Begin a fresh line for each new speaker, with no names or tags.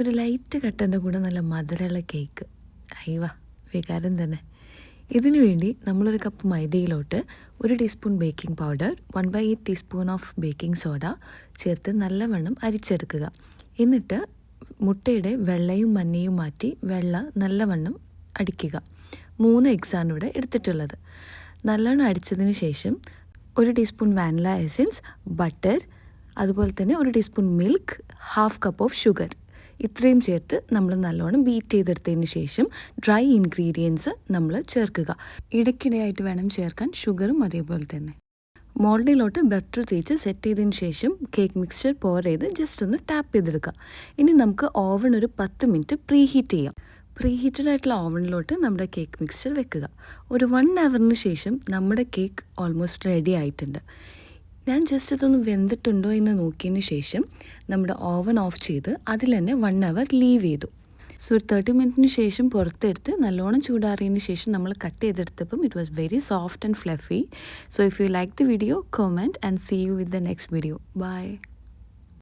ഒരു ലൈറ്റ് കട്ടൻ്റെ കൂടെ നല്ല മധുരമുള്ള കേക്ക്. അയ്യവ വികാരം തന്നെ. ഇതിനു വേണ്ടി നമ്മളൊരു കപ്പ് മൈദയിലോട്ട് 1 teaspoon baking powder, 1/8 teaspoon of baking soda ചേർത്ത് നല്ലവണ്ണം അരിച്ചെടുക്കുക. എന്നിട്ട് മുട്ടയുടെ വെള്ളയും മഞ്ഞയും മാറ്റി വെള്ള നല്ലവണ്ണം അടിക്കുക. 3 എഗ്സാണ് ഇവിടെ എടുത്തിട്ടുള്ളത്. നല്ലവണ്ണം അടിച്ചതിന് ശേഷം 1 ടീസ്പൂൺ വാനില എസൻസ്, ബട്ടർ, അതുപോലെ തന്നെ 1 teaspoon milk, 1/2 cup of sugar ഇത്രയും ചേർത്ത് നമ്മൾ നല്ലോണം ബീറ്റ് ചെയ്തെടുത്തതിന് ശേഷം ഡ്രൈ ഇൻഗ്രീഡിയൻസ് നമ്മൾ ചേർക്കുക. ഇടയ്ക്കിടെയായിട്ട് വേണം ചേർക്കാൻ ഷുഗറും അതേപോലെ തന്നെ. മോൾഡിലോട്ട് ബട്ടർ തേച്ച് സെറ്റ് ചെയ്തതിന് ശേഷം കേക്ക് മിക്സ്ചർ പോർ ചെയ്ത് ജസ്റ്റ് ഒന്ന് ടാപ്പ് ചെയ്തെടുക്കുക. ഇനി നമുക്ക് ഓവൺ ഒരു 10 മിനിറ്റ് പ്രീ ഹീറ്റ് ചെയ്യാം. പ്രീ ഹീറ്റഡ് ആയിട്ടുള്ള ഓവനിലോട്ട് നമ്മുടെ കേക്ക് മിക്സ്ചർ വെക്കുക. ഒരു 1 അവറിന് ശേഷം നമ്മുടെ കേക്ക് ഓൾമോസ്റ്റ് റെഡി ആയിട്ടുണ്ട്. ഞാൻ ജസ്റ്റ് ഇതൊന്ന് വെന്തിട്ടുണ്ടോ എന്ന് നോക്കിയതിന് ശേഷം നമ്മുടെ ഓവൻ ഓഫ് ചെയ്ത് അതിൽ തന്നെ 1 അവർ ലീവ് ചെയ്തു. സോ ഒരു 30 മിനിറ്റിന് ശേഷം പുറത്തെടുത്ത് നല്ലോണം ചൂടാറിയതിന് ശേഷം നമ്മൾ കട്ട് ചെയ്തെടുത്തപ്പം it was very soft and fluffy. So if you like the video, comment and see you with the next video. Bye.